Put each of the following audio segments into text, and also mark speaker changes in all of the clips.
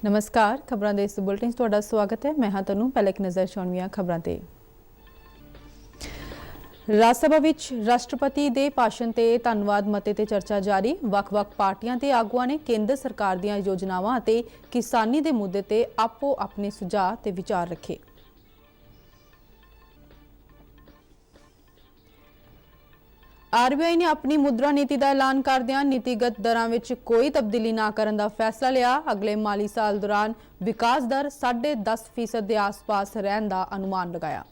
Speaker 1: नमस्कार खबरों के इस बुलेटिन तुहाडा स्वागत है। मैं हाँ तनु पहले एक नज़र चाहुंदी हां खबरों ते। राज सभा विच राष्ट्रपति दे भाषण ते धन्नवाद मते ते चर्चा जारी। वख-वख पार्टियां ते आगुआं ने केंद्र सरकार दीआं योजनावां ते किसानी दे मुद्दे ते आपो अपने सुझाव ते विचार रखे। आरबीआई ने अपनी मुद्रा नीति का ऐलान करदिआं नीतिगत दरां विच कोई तब्दीली ना करन दा फैसला लिया। अगले माली साल दौरान विकास दर 10.5% के आस-पास रहने का अनुमान लगाया।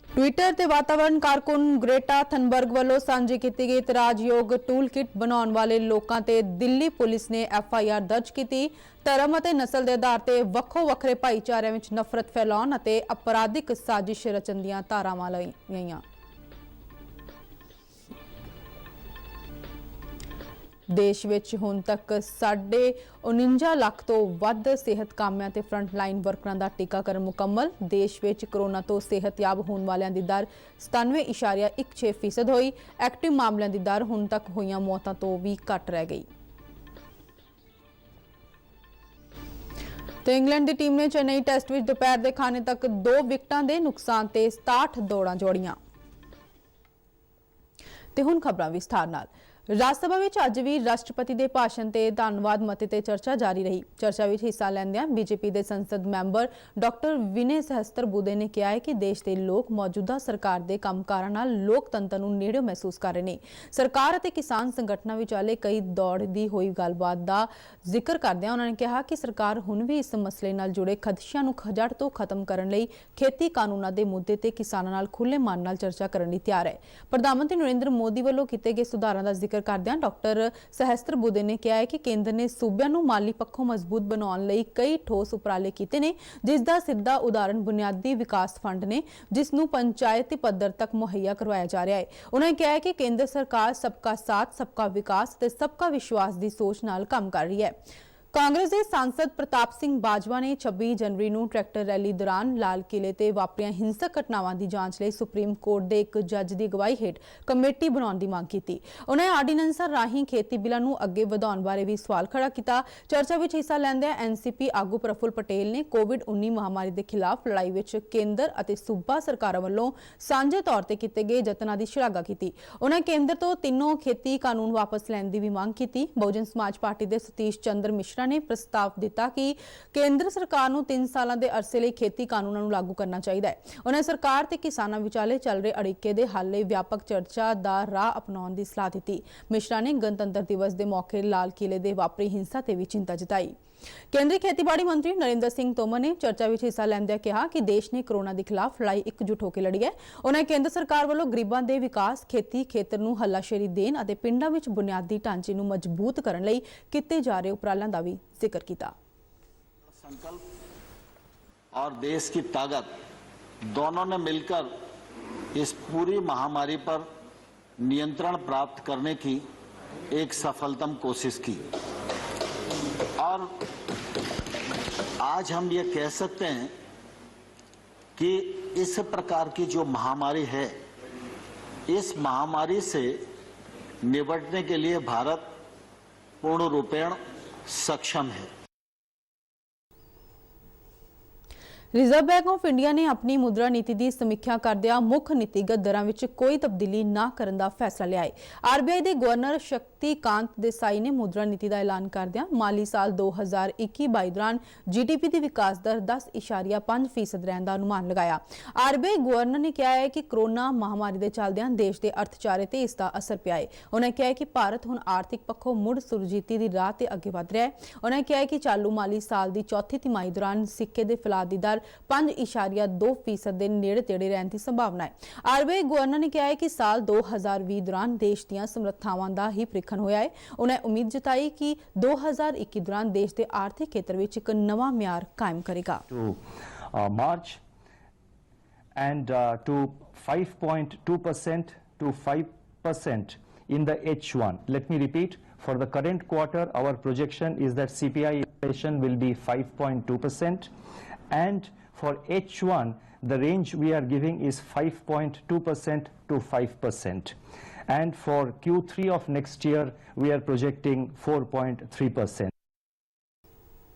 Speaker 1: ट्विटर ते वातावरण कारकुन ग्रेटा थनबर्ग वालों सांझी की गई इतराजयोग टूल किट बनाने वाले लोगों ते दिल्ली पुलिस ने FIR दर्ज की। धर्म और नस्ल के आधार पर वक्खो वक्खरे भाईचारिਆਂ ਵਿੱਚ नफरत फैलाउਣ ਅਤੇ अपराधिक साजिश रचन ਦੀਆਂ ਧਾਰਾਵਾਂ ਲਾਈਆਂ ਗਈਆਂ। देश विच हुण तक 49 लाख तो वध सेहत कामिਆਂ ते फ्रंटलाइन वर्करां दा टीकाकरण मुकम्मल। देश विच कोरोना तो सेहतयाब होने वालिਆਂ दी दर 97.16% होई। एक्टिव मामलों की दर हुण तक होईयां मौतां तो भी घट रह गई। तो इंग्लैंड की टीम ने चेन्नई टेस्ट में दोपहर के खाने तक 2 विकेटां के नुकसान से 67 दौड़ां जोड़ियां। ते हुण खबरां विस्तार नाल। राज सभा विच अज भी राष्ट्रपति के भाषण ते धन्नवाद मते ते चर्चा जारी रही। चर्चा विच हिस्सा लैंदिआं बीजेपी के संसद मैंबर डॉक्टर विनय सहस्त्रबुद्धे ने कहा है कि देश के लोग मौजूदा सरकार के कामकारां नाल लोकतंत्र नूं नेड़ियों महसूस कर रहे हैं। सरकार अते किसान संगठनां विचाले कई दौड़ दी हुई गलबात का जिक्र करदिआं उन्होंने कहा कि सरकार हुण भी इस मसले नाल जुड़े खदशिआं नूं जड़ तो खत्म करन लई खेती कानूनां दे मुद्दे ते किसानां नाल खुले मन नाल चर्चा करन लई तैयार है। प्रधानमंत्री नरेंद्र मोदी वालों कीते गए सुधारां दा जिक्र करदिआं डॉक्टर सहस्त्रबुद्धे ने कहा है कि केंद्र ने सूबिਆਂ ਨੂੰ माली पक्षों मजबूत बनाउण लई कई ठोस उपराले कीते ने, जिसदा सिद्धा उदाहरण बुनियादी विकास फंड ने, जिसनूं पंचायती पद्धर तक मुहैया करवाया जा रहा है। उन्होंने कहा है कि केंद्र सरकार सबका साथ, सबका विकास ते सबका विश्वास की सोच नाल काम कर रही है। कांग्रेस के सांसद प्रताप सिंह बाजवा ने 26 जनवरी को ट्रैक्टर रैली दौरान लाल किले ते वापरियां हिंसक घटनावां की जांच लई सुप्रीम कोर्ट के एक जज की अगवाई हेठ कमेटी बनाने की मांग की। उन्होंने आर्डीनेंसां राहीं खेती बिलां नूं अगे वधाउण बारे भी सवाल खड़ा किया। चर्चा में हिस्सा लैंदिआं NCP आगू प्रफुल्ल पटेल ने कोविड-19 महामारी के खिलाफ लड़ाई में केंद्र और सूबा सरकारां वल्लों सांझे तौर पर किए गए यत्नां की शलाघा की। उन्होंने केंद्र तो तीनों खेती कानून वापस लैण की भी मांग की। बहुजन समाज पार्टी के सतीश चंद्र मिश्रा ने प्रस्ताव दिता कि केंद्र सरकार नूं 3 सालां दे अरसे लई खेती कानूनां नूं लागू करना चाहिए है। उन्होंने सरकार ते किसानां विचाले चल रहे अड़िके दे हल लई व्यापक चर्चा दा राह अपनाउण दी सलाह दी। मिश्रा ने गणतंत्र दिवस के मौके लाल किले दे वापरी हिंसा ते भी चिंता जताई। केंद्रीय खेतीबाड़ी मंत्री नरेंद्र सिंह तोमर ने चर्चा में हिस्सा लैंदिआं कहा कि देश ने कोरोना के खिलाफ लड़ाई एकजुट होकर लड़ी है। उन्होंने केंद्र सरकार वालों गरीबां दे विकास, खेती खेतर नूं हल्लाशेरी देण अते पिंडां विच बुनियादी ढांचे नूं मजबूत करन लई कीते जा रहे उपरालां दा भी जिक्र किया।
Speaker 2: संकल्प और देश की ताकत दोनों ने मिलकर इस पूरी महामारी पर नियंत्रण प्राप्त करने की एक सफलतम कोशिश की और आज हम ये कह सकते हैं कि इस प्रकार की जो महामारी है, इस महामारी से निपटने के लिए भारत पूर्ण रूपेण सक्षम है।
Speaker 1: रिजर्व बैंक ऑफ इंडिया ने अपनी मुद्रा नीति की समीक्षा करदिआं मुख नीतिगत दरां विच कोई तब्दीली ना करन दा फैसला लिया है। आरबीआई के गवर्नर शक्तिकांत देसाई ने मुद्रा नीति का ऐलान करदिआं माली साल 2021-22 दौरान GDP की विकास दर 10.5% रहने का अनुमान लगाया। आरबीआई गवर्नर ने कहा है कि कोरोना महामारी के चलदिआं देश के अर्थचारे ते इसका असर पिया है। उन्होंने कहा है कि भारत हुण आर्थिक पक्षों मुड़ सुरजीती की राह ते अगे वध रहा है। उन्होंने कहा है कि चालू माली साल की चौथी तिमाही दौरान सिक्के के फैलाव की दर 5.2% के नेड़े तेड़े रहने की संभावना है। आरबीआई गवर्नर ने कहा है कि साल 2020 दौरान देश दीआं समर्थावां दा ही परीखण होया है। उन्हें उम्मीद जताई कि 2021 दौरान देश के आर्थिक क्षेत्र में एक नवा म्यार कायम करेगा।
Speaker 3: March and to 5.2% to 5% in the H1. Let me repeat, for the current quarter our projection is that CPI inflation will be 5.2%, and for H1 the range we are giving is 5.2% to 5%. and for Q3 of next year we are projecting 4.3%.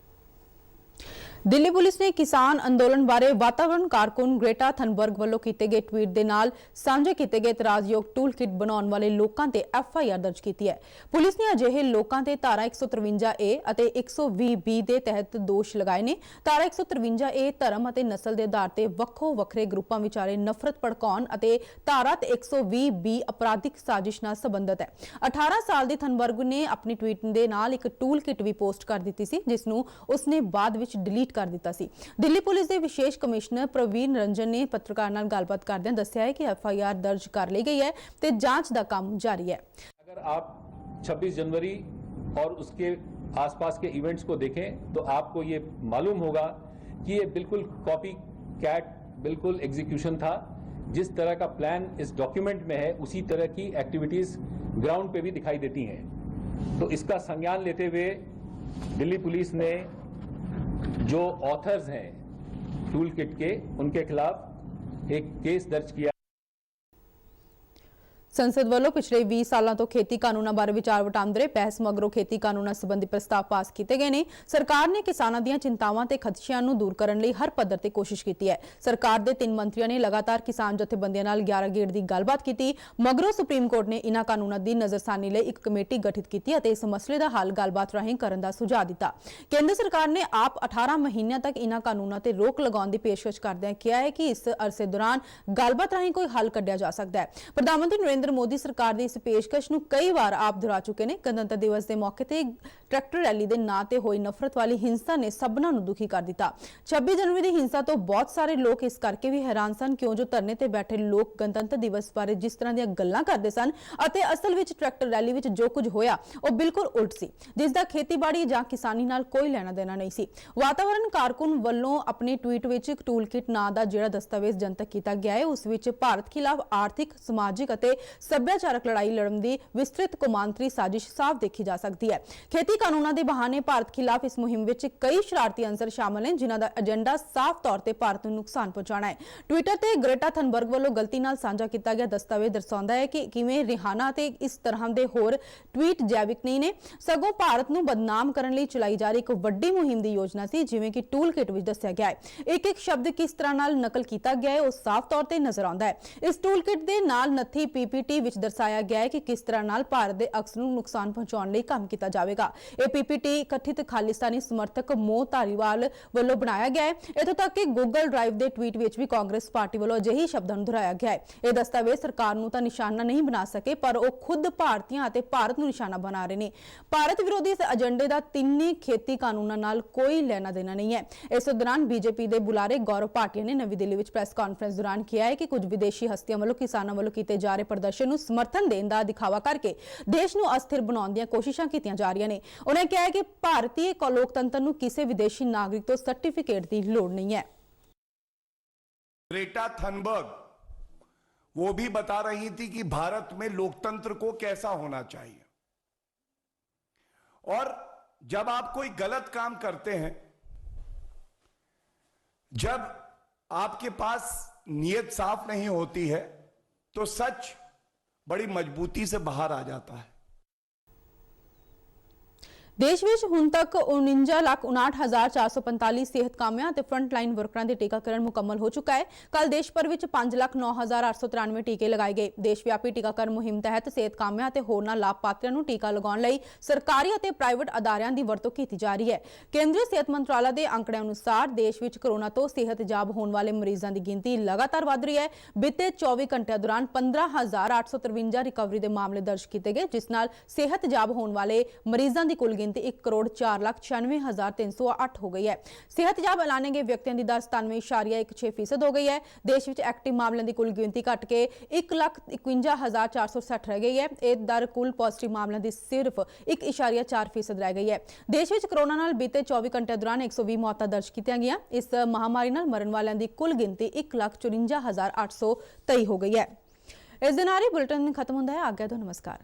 Speaker 1: Delhi police ਨੇ ਕਿਸਾਨ ਅੰਦੋਲਨ ਬਾਰੇ ਵਾਤਾਵਰਣ ਕਾਰਕੁਨ ਗ੍ਰੇਟਾ Thunberg ਵੱਲੋਂ ਕੀਤੇ ਗਏ tweet ਦੇ ਨਾਲ ਸਾਂਝੇ ਕੀਤੇ ਗਏ ਇਤਰਾਜ਼ਯੋਗ ਟੂਲ ਕਿਟ ਬਣਾਉਣ ਵਾਲੇ ਲੋਕਾਂ ਤੇ FIR ਦਰਜ ਕੀਤੀ ਹੈ। ਪੁਲਿਸ ਨੇ ਅਜਿਹੇ ਲੋਕਾਂ ਤੇ ਧਾਰਾ 153A ਅਤੇ 120B ਦੇ ਤਹਿਤ ਦੋਸ਼ ਲਗਾਏ ਨੇ। ਧਾਰਾ 153A ਧਰਮ ਅਤੇ ਨਸਲ ਦੇ ਆਧਾਰ ਤੇ ਵੱਖੋ ਵੱਖਰੇ ਗਰੁੱਪਾਂ ਵਿਚਾਲੇ ਨਫ਼ਰਤ ਭੜਕਾਉਣ ਅਤੇ ਧਾਰਾ 120B ਅਪਰਾਧਿਕ ਸਾਜ਼ਿਸ਼ ਨਾਲ ਸੰਬੰਧਿਤ ਹੈ। 18 ਸਾਲ ਦੇ ਥਨਬਰਗ ਨੇ ਆਪਣੀ ਟਵੀਟ ਦੇ ਨਾਲ ਇੱਕ ਟੂਲ ਕਿਟ ਵੀ ਪੋਸਟ ਕਰ ਦਿੱਤੀ ਸੀ, ਜਿਸ ਨੂੰ ਉਸਨੇ ਬਾਅਦ ਵਿੱਚ ਡਿਲੀਟ ਕਰ ਦਿੱਤਾ ਸੀ। ਦਿੱਲੀ ਪੁਲਿਸ ਦੇ ਵਿਸ਼ੇਸ਼ ਕਮਿਸ਼ਨਰ ਪ੍ਰਵੀਨ ਰੰਜਨ ਨੇ ਪੱਤਰਕਾਰ ਨਾਲ ਗੱਲਬਾਤ ਕਰਦਿਆਂ ਦੱਸਿਆ ਹੈ ਕਿ FIR ਦਰਜ ਕਰ ਲਈ ਗਈ ਹੈ ਤੇ ਜਾਂਚ ਦਾ ਕੰਮ ਜਾਰੀ है।
Speaker 4: अगर आप 26 जनवरी और उसके आसपास के इवेंट्स को देखें तो आपको ये मालूम होगा कि ये बिल्कुल कॉपी कैट बिल्कुल एग्जीक्यूशन था। जिस तरह का प्लान इस डॉक्यूमेंट में है उसी तरह की एक्टिविटीज ग्राउंड पे भी दिखाई देती हैं। तो इसका संज्ञान लेते हुए दिल्ली पुलिस ने जो ऑथर्स हैं टूल किट के, उनके खिलाफ एक केस दर्ज किया।
Speaker 1: संसद ਵੱਲੋਂ ਪਿਛਲੇ 20 ਸਾਲਾਂ ਤੋਂ ਖੇਤੀ ਕਾਨੂੰਨਾਂ ਬਾਰੇ ਵਿਚਾਰ ਵਟਾਂਦਰੇ ਬਹਿਸ ਮਗਰੋਂ ਖੇਤੀ ਕਾਨੂੰਨਾਂ ਸੰਬੰਧੀ ਪ੍ਰਸਤਾਵ ਪਾਸ ਕੀਤੇ ਗਏ ਨੇ। ਸਰਕਾਰ ਨੇ ਕਿਸਾਨਾਂ ਦੀਆਂ ਚਿੰਤਾਵਾਂ ਤੇ ਖਦਸ਼ਿਆਂ ਨੂੰ ਦੂਰ ਕਰਨ ਲਈ ਹਰ ਪੱਧਰ ਤੇ ਕੋਸ਼ਿਸ਼ ਕੀਤੀ ਹੈ। ਸਰਕਾਰ ਦੇ 3 ਮੰਤਰੀਆਂ ਨੇ ਲਗਾਤਾਰ ਕਿਸਾਨ ਜਥੇਬੰਦੀਆਂ ਨਾਲ 11 ਗੇੜ ਦੀ ਗੱਲਬਾਤ ਕੀਤੀ। ਮਗਰੋਂ ਸੁਪਰੀਮ ਕੋਰਟ ਨੇ ਇਨ੍ਹਾਂ ਕਾਨੂੰਨਾਂ ਦੀ ਨਜ਼ਰਸਾਨੀ ਲਈ ਇੱਕ ਕਮੇਟੀ ਗਠਿਤ ਕੀਤੀ ਅਤੇ ਇਸ ਮਸਲੇ ਦਾ ਹੱਲ ਗੱਲਬਾਤ ਰਾਹੀਂ ਕਰਨ ਦਾ ਸੁਝਾਅ ਦਿੱਤਾ। ਕੇਂਦਰ ਸਰਕਾਰ ਨੇ ਆਪ 18 ਮਹੀਨਿਆਂ ਤੱਕ ਇਨ੍ਹਾਂ ਕਾਨੂੰਨਾਂ ਤੇ ਰੋਕ ਲਗਾਉਣ ਦੀ ਪੇਸ਼ਕਸ਼ ਕਰਦਿਆਂ ਕਿਹਾ ਹੈ ਕਿ ਇਸ ਅਰਸੇ ਦੌਰਾਨ ਗੱਲਬਾਤ ਰਾਹੀਂ ਕੋਈ ਹੱਲ ਕੱਢਿਆ ਜਾ ਸਕਦਾ ਹੈ। ਪ੍ਰਧਾਨ ਮੰਤਰੀ ਨਰਿੰਦਰ मोदी सरकार ਦੀ ਇਸ ਪੇਸ਼ਕਸ਼ ਨੂੰ ਕਈ ਵਾਰ ਆਪ ਦੁਹਰਾ ਚੁੱਕੇ ਨੇ। ਗਣਤੰਤਰ ਦਿਵਸ ਦੇ ਮੌਕੇ ਤੇ ਟਰੈਕਟਰ ਰੈਲੀ ਦੇ ਨਾਂ ਤੇ ਹੋਈ ਨਫ਼ਰਤ ਵਾਲੀ ਹਿੰਸਾ ਨੇ ਸਭਨਾਂ ਨੂੰ ਦੁਖੀ ਕਰ ਦਿੱਤਾ। 26 ਜਨਵਰੀ ਦੀ ਹਿੰਸਾ ਤੋਂ ਬਹੁਤ ਸਾਰੇ ਲੋਕ ਇਸ ਕਰਕੇ ਵੀ ਹੈਰਾਨ ਸਨ ਕਿਉਂ ਜੋ ਧਰਨੇ ਤੇ ਬੈਠੇ ਲੋਕ ਗਣਤੰਤਰ ਦਿਵਸ ਬਾਰੇ ਜਿਸ ਤਰ੍ਹਾਂ ਦੀਆਂ ਗੱਲਾਂ ਕਰਦੇ ਸਨ ਅਤੇ ਅਸਲ ਵਿੱਚ ਟਰੈਕਟਰ ਰੈਲੀ ਵਿੱਚ ਜੋ ਕੁਝ ਹੋਇਆ ਉਹ ਬਿਲਕੁਲ ਉਲਟ ਸੀ, ਜਿਸ ਦਾ ਖੇਤੀਬਾੜੀ ਜਾਂ ਕਿਸਾਨੀ ਨਾਲ ਕੋਈ ਲੈਣਾ ਦੇਣਾ ਨਹੀਂ ਸੀ। ਵਾਤਾਵਰਣ ਕਾਰਕੁਨ ਵੱਲੋਂ ਆਪਣੇ ਟਵੀਟ ਵਿੱਚ ਇੱਕ ਟੂਲ ਕਿਟ ਨਾਂ ਦਾ ਜਿਹੜਾ ਦਸਤਾਵੇਜ਼ ਜਨਤਕ ਕੀਤਾ ਗਿਆ ਹੈ ਉਸ ਵਿੱਚ ਭਾਰਤ ਖਿਲਾਫ ਆਰਥਿਕ, ਸਮਾਜਿਕ ਅਤੇ ਸੱਭਿਆਚਾਰਕ ਲੜਾਈ ਲੜਨ ਦੀ ਵਿਸਤ੍ਰਿਤ ਕੌਮਾਂਤਰੀ ਸਾਜ਼ਿਸ਼ ਸਾਫ਼ ਦੇਖੀ ਜਾ ਸਕਦੀ ਹੈ। ਖੇਤੀ ਕਾਨੂੰਨਾਂ ਦੇ ਬਹਾਨੇ ਭਾਰਤ ਖਿਲਾਫ ਇਸ ਮੁਹਿੰਮ ਵਿੱਚ ਕਈ ਸ਼ਰਾਰਤੀ ਅੰਸਰ ਸ਼ਾਮਲ ਹਨ ਜਿਨ੍ਹਾਂ ਦਾ ਏਜੰਡਾ ਸਾਫ਼ ਤੌਰ ਤੇ ਭਾਰਤ ਨੂੰ ਨੁਕਸਾਨ ਪਹੁੰਚਾਉਣਾ ਹੈ। ਟਵਿੱਟਰ ਤੇ ਗ੍ਰੇਟਾ ਥਨਬਰਗ ਵੱਲੋਂ ਗਲਤੀ ਨਾਲ ਸਾਂਝਾ ਕੀਤਾ ਗਿਆ ਦਸਤਾਵੇਜ਼ ਦਰਸਾਉਂਦਾ ਹੈ ਕਿ ਕਿਵੇਂ ਰਿਹਾਨਾ ਤੇ ਇਸ ਤਰ੍ਹਾਂ ਦੇ ਹੋਰ ਟਵੀਟ ਜੈਵਿਕ ਨਹੀਂ ਨੇ, ਸਗੋਂ ਭਾਰਤ ਨੂੰ ਬਦਨਾਮ ਕਰਨ ਲਈ ਚਲਾਈ ਜਾ ਰਹੀ ਇੱਕ ਵੱਡੀ ਮੁਹਿੰਮ ਦੀ ਯੋਜਨਾ ਸੀ, ਜਿਵੇਂ ਕਿ ਟੂਲ ਕਿਟ ਵਿੱਚ ਦੱਸਿਆ ਗਿਆ ਹੈ। ਇੱਕ ਸ਼ਬਦ ਕਿਸ ਤਰ੍ਹਾਂ ਨਾਲ ਨਕਲ ਕੀਤਾ ਗਿਆ ਹੈ ਉਹ ਸਾਫ਼ ਤੌਰ ਤੇ ਨਜ਼ਰ ਆਉਂਦਾ ਹੈ। ਇਸ ਟੂਲ ਕਿਟ ਦੇ ਨਾਲ ਨੱਥੀ PPT ਵਿੱਚ ਦਰਸਾਇਆ ਗਿਆ ਹੈ ਕਿ ਕਿਸ ਤਰ੍ਹਾਂ ਨਾਲ ਭਾਰਤ ਦੇ ਅਕਸ ਨੂੰ ਨੁਕਸਾਨ ਪਹੁੰਚਾਉਣ ਲਈ ਕੰਮ ਕੀਤਾ ਜਾਵੇਗਾ। ਇਹ PPT ਕਥਿਤ ਖਾਲਿਸਤਾਨੀ ਸਮਰਥਕ ਮੋਹ ਧਾਰੀਵਾਲ ਵੱਲੋਂ ਬਣਾਇਆ ਗਿਆ ਹੈ। ਇੱਥੋਂ ਤੱਕ ਕਿ ਗੂਗਲ ਡਰਾਈਵ ਦੇ ਟਵੀਟ ਵਿੱਚ ਵੀ ਕਾਂਗਰਸ ਪਾਰਟੀ ਵੱਲੋਂ ਅਜਿਹੇ ਸ਼ਬਦਾਂ ਨੂੰ ਦੁਹਰਾਇਆ ਗਿਆ ਹੈ। ਇਹ ਦਸਤਾਵੇਜ਼ ਸਰਕਾਰ ਨੂੰ ਤਾਂ ਨਿਸ਼ਾਨਾ ਨਹੀਂ ਬਣਾ ਸਕੇ, ਪਰ ਉਹ ਖੁਦ ਭਾਰਤੀਆਂ ਅਤੇ ਭਾਰਤ ਨੂੰ ਨਿਸ਼ਾਨਾ ਬਣਾ ਰਹੇ ਨੇ। ਭਾਰਤ ਵਿਰੋਧੀ ਇਸ ਏਜੰਡੇ ਦਾ ਤਿੰਨੇ ਖੇਤੀ ਕਾਨੂੰਨਾਂ ਨਾਲ ਕੋਈ ਲੈਣਾ ਦੇਣਾ ਨਹੀਂ ਹੈ। ਇਸ ਦੌਰਾਨ BJP ਦੇ ਬੁਲਾਰੇ ਗੌਰਵ ਭਾਟੀਆ ਨੇ ਨਵੀਂ ਦਿੱਲੀ ਵਿੱਚ ਪ੍ਰੈਸ ਕਾਨਫਰੰਸ ਦੌਰਾਨ ਕਿਹਾ ਹੈ ਕਿ ਕੁਝ ਵਿਦੇਸ਼ੀ ਹਸਤੀਆਂ ਵੱਲੋਂ ਕਿਸਾਨਾਂ ਵੱਲੋਂ ਕੀਤੇ ਜਾ ਰਹੇ ਪ੍ਰਦਰਸ਼ਨ ਨੂੰ ਸਮਰਥਨ ਦੇਣ ਦਾ ਦਿਖਾਵਾ ਕਰਕੇ ਦੇਸ਼ ਨੂੰ ਅਸਥਿਰ ਬਣਾਉਣ ਦੀਆਂ ਕੋਸ਼ਿਸ਼ਾਂ ਕੀਤੀਆਂ ਜਾ ਰਹੀਆਂ ਨੇ। ਉਹਨਾਂ ਕਿਹਾ ਹੈ ਕਿ ਭਾਰਤੀ ਲੋਕਤੰਤਰ ਨੂੰ ਕਿਸੇ ਵਿਦੇਸ਼ੀ ਨਾਗਰਿਕ ਤੋਂ ਸਰਟੀਫਿਕੇਟ ਦੀ ਲੋੜ नहीं है।
Speaker 5: ग्रेटा थनबर्ग वो भी बता रही थी कि भारत में लोकतंत्र को कैसा होना चाहिए, और जब आप कोई गलत काम करते हैं, जब आपके पास नीयत साफ नहीं होती है तो सच बड़ी मजबूती से बाहर आ जाता है।
Speaker 1: देश ਵਿੱਚ ਹੁਣ ਤੱਕ 49,59,445 ਸਿਹਤ ਕਾਮਿਆਂ ਤੇ ਫਰੰਟ ਲਾਈਨ ਵਰਕਰਾਂ ਦੇ ਟੀਕਾਕਰਨ ਮੁਕੰਮਲ ਹੋ ਚੁੱਕਾ ਹੈ। ਕੱਲ ਦੇਸ਼ ਭਰ ਵਿੱਚ 5,09,893 ਟੀਕੇ ਲਗਾਏ ਗਏ। ਦੇਸ਼ ਵਿਆਪੀ ਟੀਕਾਕਰਨ ਮੁਹਿੰਮ ਤਹਿਤ ਸਿਹਤ ਕਾਮਿਆਂ ਤੇ ਹੋਰਨਾਂ ਲਾਭਪਾਤਰੀਆਂ ਨੂੰ ਟੀਕਾ ਲਗਾਉਣ ਲਈ ਸਰਕਾਰੀ ਅਤੇ ਪ੍ਰਾਈਵੇਟ ਅਦਾਰਿਆਂ ਦੀ ਵਰਤੋਂ ਕੀਤੀ ਜਾ ਰਹੀ ਹੈ। ਕੇਂਦਰੀ ਸਿਹਤ ਮੰਤਰਾਲਾ ਦੇ ਅੰਕੜਿਆਂ ਅਨੁਸਾਰ ਦੇਸ਼ ਵਿੱਚ ਕੋਰੋਨਾ ਤੋਂ ਸਿਹਤਯਾਬ ਹੋਣ ਵਾਲੇ ਮਰੀਜ਼ਾਂ ਦੀ ਗਿਣਤੀ ਲਗਾਤਾਰ ਵਧ ਰਹੀ ਹੈ। ਬੀਤੇ 24 ਘੰਟਿਆਂ ਦੌਰਾਨ 15,853 ਰਿਕਵਰੀ ਦੇ ਮਾਮਲੇ ਦਰਜ ਕੀਤੇ ਗਏ, ਜਿਸ ਨਾਲ ਸਿਹਤਯਾਬ ਹੋਣ ਵਾਲੇ ਮਰੀਜ਼ਾਂ ਦੀ ਕੁੱਲ 1,04,96,308 ਹੋ ਗਈ ਹੈ। ਸਿਹਤਯਾਬ ਐਲਾਨੇ ਗਏ ਵਿਅਕਤੀਆਂ ਦੀ ਦਰ 97.16% ਹੋ ਗਈ ਹੈ। ਦੇਸ਼ ਵਿੱਚ ਐਕਟਿਵ ਮਾਮਲਿਆਂ ਦੀ ਕੁੱਲ ਗਿਣਤੀ ਘਟ ਕੇ 1,51,460 ਰਹਿ ਗਈ ਹੈ। ਇਹ ਦਰ ਕੁੱਲ ਪੋਜ਼ਿਟਿਵ ਮਾਮਲਿਆਂ ਦੀ ਸਿਰਫ 1.4% ਰਹਿ ਗਈ ਹੈ। ਦੇਸ਼ ਵਿੱਚ ਕੋਰੋਨਾ ਨਾਲ ਬੀਤੇ 24 ਘੰਟਿਆਂ ਦੌਰਾਨ 120 ਮੌਤਾਂ ਦਰਜ ਕੀਤੀਆਂ ਗਈਆਂ। ਇਸ ਮਹਾਮਾਰੀ ਨਾਲ ਮਰਨ ਵਾਲਿਆਂ ਦੀ ਕੁੱਲ ਗਿਣਤੀ 1,54,823 ਹੋ ਗਈ ਹੈ। ਇਸ ਦੇ ਨਾਲ ਹੀ ਬੁਲੇਟਿਨ ਖਤਮ ਹੁੰਦਾ ਹੈ। ਆਗਿਆ ਦਿਓ, ਨਮਸਕਾਰ।